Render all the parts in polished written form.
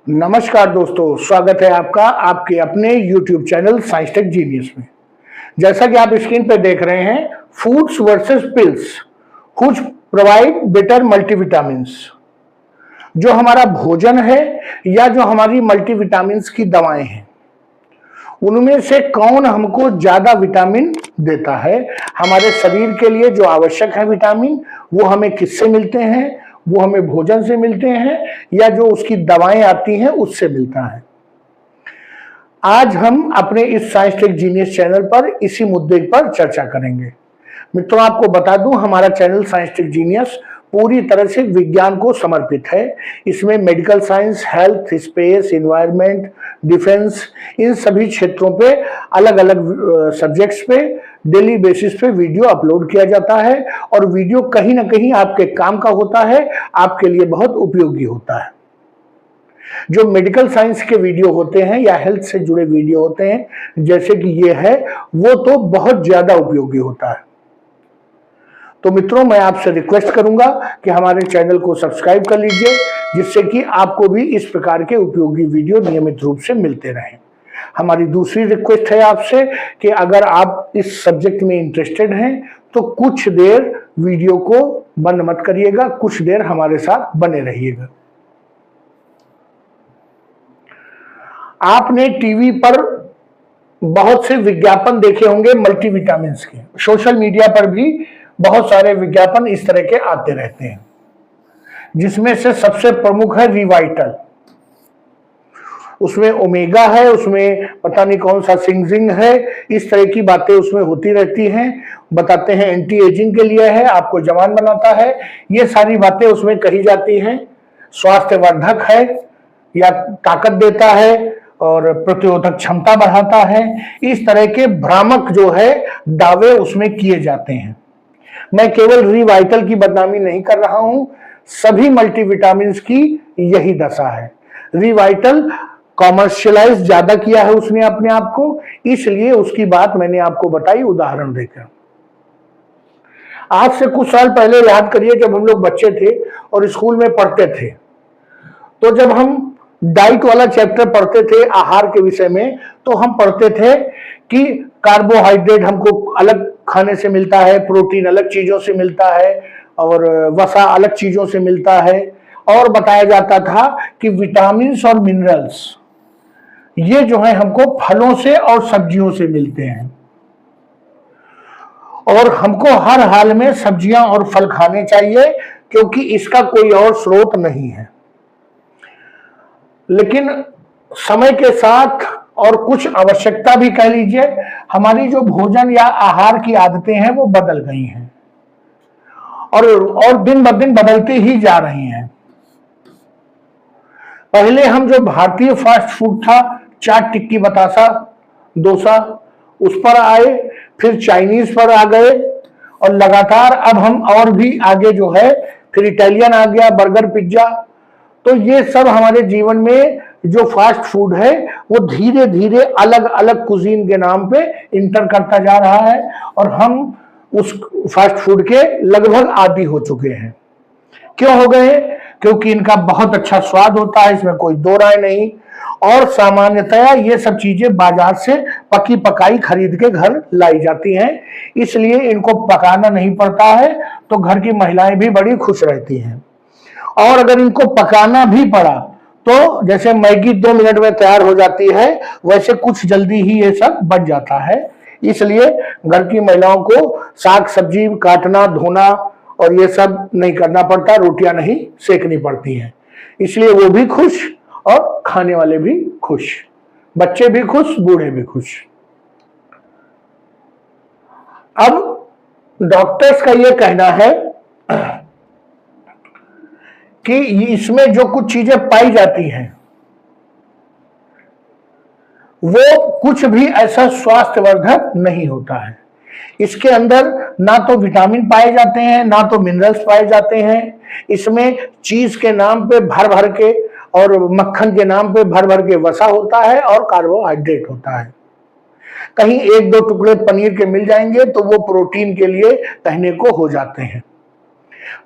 नमस्कार दोस्तों, स्वागत है आपका आपके अपने YouTube channel science tech genius में। जैसा कि आप स्क्रीन पर देख रहे हैं, foods versus pills which provide better multivitamins. जो हमारा भोजन है या जो हमारी मल्टीविटामिन्स की दवाएं हैं, उनमें से कौन हमको ज्यादा विटामिन देता है। हमारे शरीर के लिए जो आवश्यक है विटामिन, वो हमें किससे मिलते हैं? वो हमें भोजन से मिलते हैं या जो उसकी दवाएं आती हैं उससे मिलता है। आज हम अपने इस साइंस टेक जीनियस चैनल पर इसी मुद्दे पर चर्चा करेंगे। मित्रों, आपको बता दूं, हमारा चैनल साइंस टेक जीनियस पूरी तरह से विज्ञान को समर्पित है। इसमें medical science, health, space, environment, defence, इन सभी क्षेत्रों पे अलग अलग सब्जेक्ट्स पे डेली बेसिस पे वीडियो अपलोड किया जाता है और वीडियो कहीं ना कहीं आपके काम का होता है, आपके लिए बहुत उपयोगी होता है। जो मेडिकल साइंस के वीडियो होते हैं या हेल्थ से जुड़े वीडियो होते हैं, जैसे कि ये है, वो तो बहुत ज्यादा उपयोगी होता है। तो मित्रों, मैं आपसे रिक्वेस्ट करूंगा कि हमारे चैनल को सब्सक्राइब कर लीजिए, जिससे कि आपको भी इस प्रकार के उपयोगी वीडियो नियमित रूप से मिलते रहें। हमारी दूसरी रिक्वेस्ट है आपसे कि अगर आप इस सब्जेक्ट में इंटरेस्टेड हैं तो कुछ देर वीडियो को बंद मत करिएगा, कुछ देर हमारे साथ बने रहिएगा। आपने टीवी पर बहुत से विज्ञापन देखे होंगे मल्टीविटामिन्स के। सोशल मीडिया पर भी बहुत सारे विज्ञापन इस तरह के आते रहते हैं, जिसमें से सबसे प्रमुख है रिवाइटल। उसमें ओमेगा है, उसमें पता नहीं कौन सा सिंजिंग है, इस तरह की बातें उसमें होती रहती हैं। बताते हैं एंटी एजिंग के लिए है, आपको जवान बनाता है, ये सारी बातें उसमें कही जाती हैं। स्वास्थ्यवर्धक है या ताकत देता है और प्रतिरोधक क्षमता बढ़ाता है, इस तरह के भ्रामक जो है दावे उसमें किए जाते हैं। मैं केवल रिवाइटल की बदनामी नहीं कर रहा हूं, सभी मल्टीविटामिन्स की यही दशा है। रिवाइटल कॉमर्शियलाइज ज्यादा किया है उसने अपने आप को, इसलिए उसकी बात मैंने आपको बताई उदाहरण देकर। आज से कुछ साल पहले याद करिए, जब हम लोग बच्चे थे और स्कूल में पढ़ते थे, तो जब हम डाइट वाला चैप्टर पढ़ते थे आहार के विषय में, तो हम पढ़ते थे कि कार्बोहाइड्रेट हमको अलग खाने से मिलता है, प्रोटीन अलग चीजों से मिलता है और वसा अलग चीजों से मिलता है, और बताया जाता था कि विटामिन्स और मिनरल्स ये जो है हमको फलों से और सब्जियों से मिलते हैं और हमको हर हाल में सब्जियां और फल खाने चाहिए, क्योंकि इसका कोई और स्रोत नहीं है। लेकिन समय के साथ और कुछ आवश्यकता भी कह लीजिए, हमारी जो भोजन या आहार की आदतें हैं वो बदल गई हैं और दिन ब दिन बदलती ही जा रही हैं। पहले हम जो भारतीय फास्ट फूड था, चाट, टिक्की, बतासा, डोसा, उस पर आए, फिर चाइनीज पर आ गए और लगातार अब हम और भी आगे जो है, फिर इटालियन आ गया, बर्गर, पिज्जा। तो ये सब हमारे जीवन में जो फास्ट फूड है वो धीरे धीरे अलग अलग कुजीन के नाम पे इंटर करता जा रहा है और हम उस फास्ट फूड के लगभग आदी हो चुके हैं। क्यों हो गए? क्योंकि इनका बहुत अच्छा स्वाद होता है, इसमें कोई दो राय नहीं, और सामान्यतया ये सब चीजें बाजार से पकी पकाई खरीद के घर लाई जाती हैं, इसलिए इनको पकाना नहीं पड़ता है, तो घर की महिलाएं भी बड़ी खुश रहती हैं। और अगर इनको पकाना भी पड़ा तो जैसे मैगी 2 मिनट में तैयार हो जाती है, वैसे कुछ जल्दी ही ये सब बन जाता है। इसलिए घर की महिलाओं को साग सब्जी काटना, धोना और ये सब नहीं करना पड़ता, रोटियां नहीं सेकनी पड़ती हैं। इसलिए वो भी खुश और खाने वाले भी खुश, बच्चे भी खुश, बूढ़े भी खुश। अब डॉक्टर्स का ये कहना है कि इसमें जो कुछ चीजें पाई जाती हैं वो कुछ भी ऐसा स्वास्थ्यवर्धक नहीं होता है। इसके अंदर ना तो विटामिन पाए जाते हैं, ना तो मिनरल्स पाए जाते हैं। इसमें चीज के नाम पे भर भर के और मक्खन के नाम पे भर भर के वसा होता है और कार्बोहाइड्रेट होता है। कहीं एक दो टुकड़े पनीर के मिल जाएंगे तो वो प्रोटीन के लिए कहने को हो जाते हैं।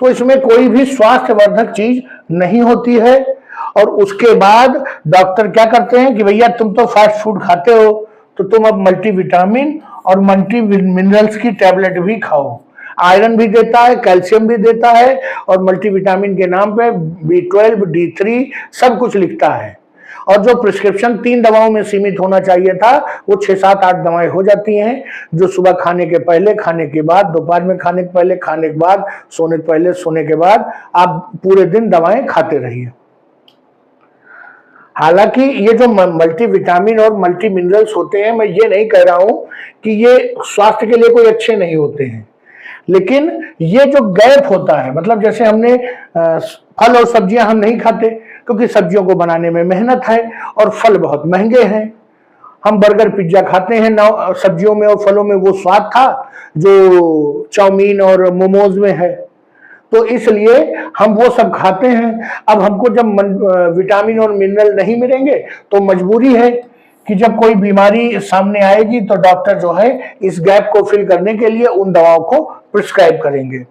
तो इसमें कोई भी स्वास्थ्यवर्धक चीज नहीं होती है और उसके बाद डॉक्टर क्या करते हैं कि भैया तुम तो फास्ट फूड खाते हो, तो तुम अब मल्टीविटामिन और मल्टी मिनरल्स की टैबलेट भी खाओ। आयरन भी देता है, कैल्शियम भी देता है, और मल्टीविटामिन के नाम पे B12, D3 सब कुछ लिखता है। और जो प्रिस्क्रिप्शन 3 दवाओं में सीमित होना चाहिए था, वो 6, 7, 8 दवाएं हो जाती हैं, जो सुबह खाने के पहले, खाने के बाद, दोपहर में खाने के पहले, खाने के बाद, सोने के पहले, सोने के बाद आप पूरे दिन दवाएं खाते रहिए। हालांकि ये जो मल्टीविटामिन और मल्टी मिनरल्स होते हैं, मैं ये नहीं कह रहा हूं कि ये स्वास्थ्य के लिए कोई अच्छे नहीं होते हैं, लेकिन ये जो गैप होता है, मतलब जैसे हमने फल और सब्जियां हम नहीं खाते क्योंकि सब्जियों को बनाने में मेहनत है और फल बहुत महंगे हैं। हम बर्गर पिज्जा खाते हैं ना, सब्जियों में और फलों में वो स्वाद था जो चाउमीन और मोमोज में है, तो इसलिए हम वो सब खाते हैं। अब हमको जब विटामिन और मिनरल नहीं मिलेंगे तो मजबूरी है कि जब कोई बीमारी सामने आएगी तो डॉक्टर जो है इस गैप को फिल करने के लिए उन दवाओं को प्रिस्क्राइब करेंगे।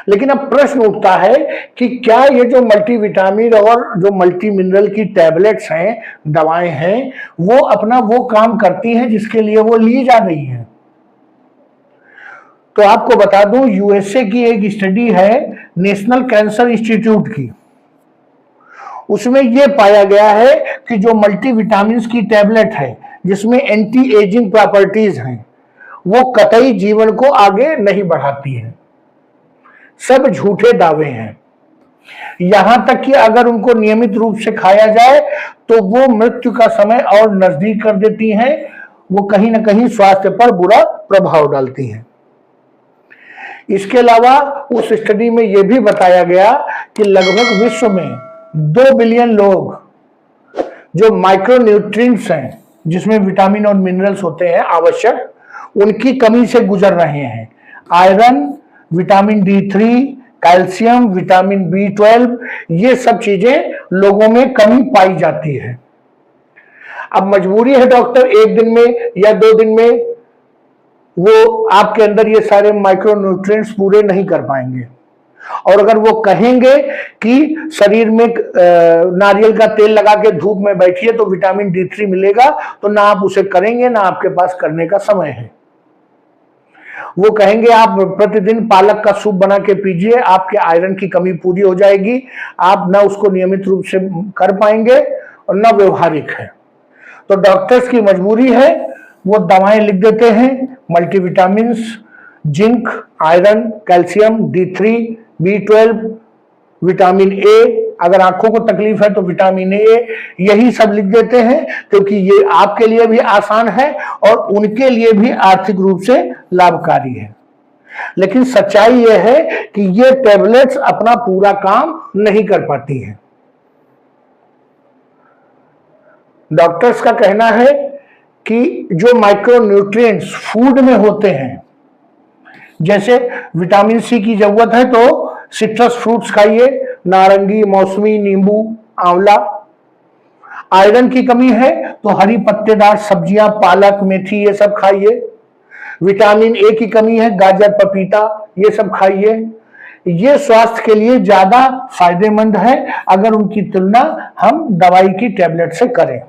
लेकिन अब प्रश्न उठता है कि क्या ये जो मल्टीविटामिन और जो मल्टी मिनरल की टैबलेट्स हैं, दवाएं हैं, वो अपना वो काम करती हैं जिसके लिए वो ली जा रही हैं? तो आपको बता दूं, यूएसए की एक स्टडी है नेशनल कैंसर इंस्टीट्यूट की, उसमें यह पाया गया है कि जो मल्टीविटामिन की टैबलेट है जिसमें एंटी एजिंग प्रॉपर्टीज हैं, वो कतई जीवन को आगे नहीं बढ़ाती है। सब झूठे दावे हैं। यहां तक कि अगर उनको नियमित रूप से खाया जाए तो वो मृत्यु का समय और नजदीक कर देती हैं, वो कहीं ना कहीं स्वास्थ्य पर बुरा प्रभाव डालती हैं। इसके अलावा उस स्टडी में यह भी बताया गया कि लगभग विश्व में 2 बिलियन लोग जो माइक्रोन्यूट्रिएंट्स हैं, जिसमें विटामिन और मिनरल्स होते हैं आवश्यक, उनकी कमी से गुजर रहे हैं। Iron, vitamin D3, calcium, vitamin B12, ये सब चीजें लोगों में कमी पाई जाती है। अब मजबूरी है डॉक्टर एक दिन में या 2 दिन में वो आपके अंदर ये सारे माइक्रोन्यूट्रिएंट्स पूरे नहीं कर पाएंगे। और अगर वो कहेंगे कि शरीर में नारियल का तेल लगा के धूप में बैठिए तो विटामिन D3 मिलेगा, तो ना आप उसे करेंगे ना आपके पास करने का समय है। वो कहेंगे आप प्रतिदिन पालक का सूप बना के पीजिए, आपके आयरन की कमी पूरी हो जाएगी। आप ना उसको नियमित रूप से कर पाएंगे और ना व्यवहारिक है। तो डॉक्टर्स की मजबूरी है, वो दवाएं लिख देते हैं, multivitamins, zinc, iron, calcium, D3, B12, vitamin A, अगर आंखों को तकलीफ है तो विटामिन ए, यही सब लिख देते हैं क्योंकि ये आपके लिए भी आसान है और उनके लिए भी आर्थिक रूप से लाभकारी है। लेकिन सच्चाई यह है कि ये टैबलेट्स अपना पूरा काम नहीं कर पाती हैं। डॉक्टर्स का कहना है कि जो माइक्रोन्यूट्रिएंट्स फूड में होते हैं, जैसे विटामिन सी की जरूरत है तो सिट्रस फ्रूट्स खाइए, नारंगी, मौसमी, नींबू, आंवला। आयरन की कमी है तो हरी पत्तेदार सब्जियां, पालक, मेथी, ये सब खाइए। विटामिन ए की कमी है, गाजर, पपीता, ये सब खाइए। ये स्वास्थ्य के लिए ज्यादा फायदेमंद है अगर उनकी तुलना हम दवाई की टैबलेट से करें।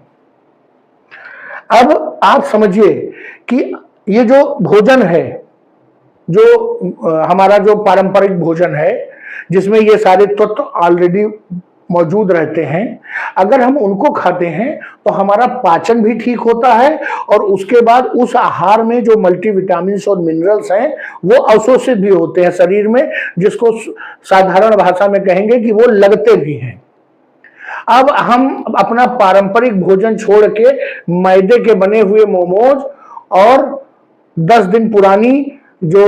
अब आप समझिए कि ये जो भोजन है, जो हमारा जो पारंपरिक भोजन है जिसमें ये सारे तत्व ऑलरेडी मौजूद रहते हैं, अगर हम उनको खाते हैं तो हमारा पाचन भी ठीक होता है और उसके बाद उस आहार में जो मल्टीविटामिन और मिनरल्स हैं वो अवशोषित भी होते हैं शरीर में, जिसको साधारण भाषा में कहेंगे कि वो लगते भी हैं। अब हम अपना पारंपरिक भोजन छोड़ के मैदे के बने हुए मोमोज और 10 दिन पुरानी जो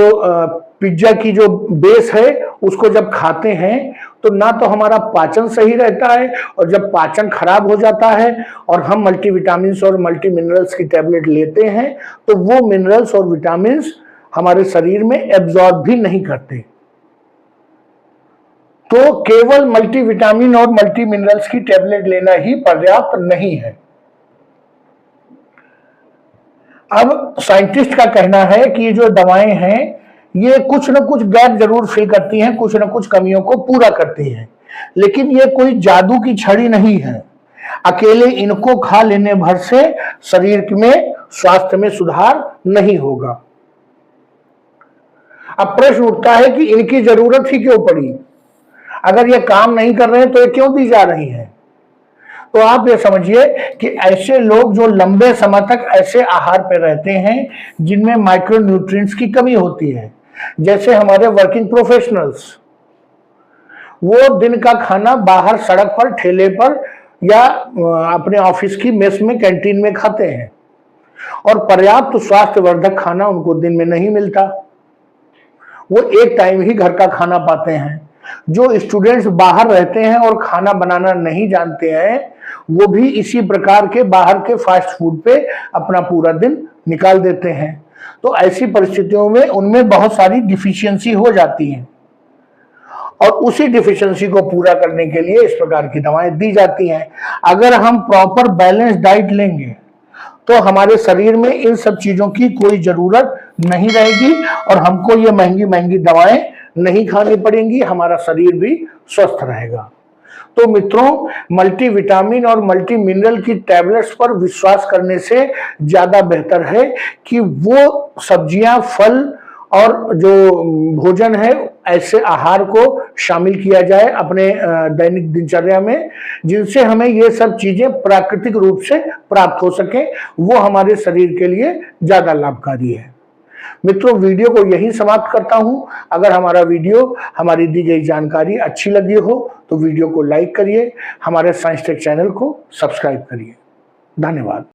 पिज्जा की जो बेस है उसको जब खाते हैं तो ना तो हमारा पाचन सही रहता है, और जब पाचन खराब हो जाता है और हम मल्टीविटामिन और मल्टी मिनरल्स की टैबलेट लेते हैं तो वो मिनरल्स और विटामिन हमारे शरीर में एब्जॉर्ब भी नहीं करते। तो केवल मल्टीविटामिन और मल्टी मिनरल्स की टैबलेट लेना ही पर्याप्त नहीं है। अब साइंटिस्ट का कहना है कि ये जो दवाएं हैं ये कुछ न कुछ गैप जरूर फिल करती हैं, कुछ न कुछ कमियों को पूरा करती हैं, लेकिन ये कोई जादू की छड़ी नहीं है। अकेले इनको खा लेने भर से शरीर में स्वास्थ्य में सुधार नहीं होगा। अब प्रश्न उठता है कि इनकी जरूरत ही क्यों पड़ी? अगर ये काम नहीं कर रहे हैं तो ये क्यों दी जा रही है? तो आप ये समझिए कि ऐसे लोग जो लंबे समय तक ऐसे आहार पे रहते हैं जिनमें माइक्रो न्यूट्रिएंट्स की कमी होती है, जैसे हमारे वर्किंग प्रोफेशनल्स, वो दिन का खाना बाहर सड़क पर, ठेले पर या अपने ऑफिस की मेस में, कैंटीन में खाते हैं और पर्याप्त स्वास्थ्यवर्धक खाना उनको दिन में नहीं मिलता। वो एक टाइम ही घर का खाना पाते हैं। जो स्टूडेंट्स बाहर रहते हैं और खाना बनाना नहीं जानते हैं, वो भी इसी प्रकार के बाहर के फास्ट फूड पे अपना पूरा दिन निकाल देते हैं। तो ऐसी परिस्थितियों में उनमें बहुत सारी डिफिशियंसी हो जाती है और उसी डिफिशियंसी को पूरा करने के लिए इस प्रकार की दवाएं दी जाती हैं। अगर हम प्रॉपर बैलेंस डाइट लेंगे तो हमारे शरीर में इन सब चीजों की कोई जरूरत नहीं रहेगी और हमको ये महंगी महंगी दवाएं नहीं खानी पड़ेंगी, हमारा शरीर भी स्वस्थ रहेगा। तो मित्रों, मल्टीविटामिन और मल्टी मिनरल की टैबलेट्स पर विश्वास करने से ज्यादा बेहतर है कि वो सब्जियां, फल और जो भोजन है, ऐसे आहार को शामिल किया जाए अपने दैनिक दिनचर्या में, जिनसे हमें ये सब चीजें प्राकृतिक रूप से प्राप्त हो सके। वो हमारे शरीर के लिए ज्यादा लाभकारी है। मित्रों, वीडियो को यहीं समाप्त करता हूं। अगर हमारा वीडियो, हमारी दी गई जानकारी अच्छी लगी हो तो वीडियो को लाइक करिए, हमारे साइंस टेक चैनल को सब्सक्राइब करिए। धन्यवाद।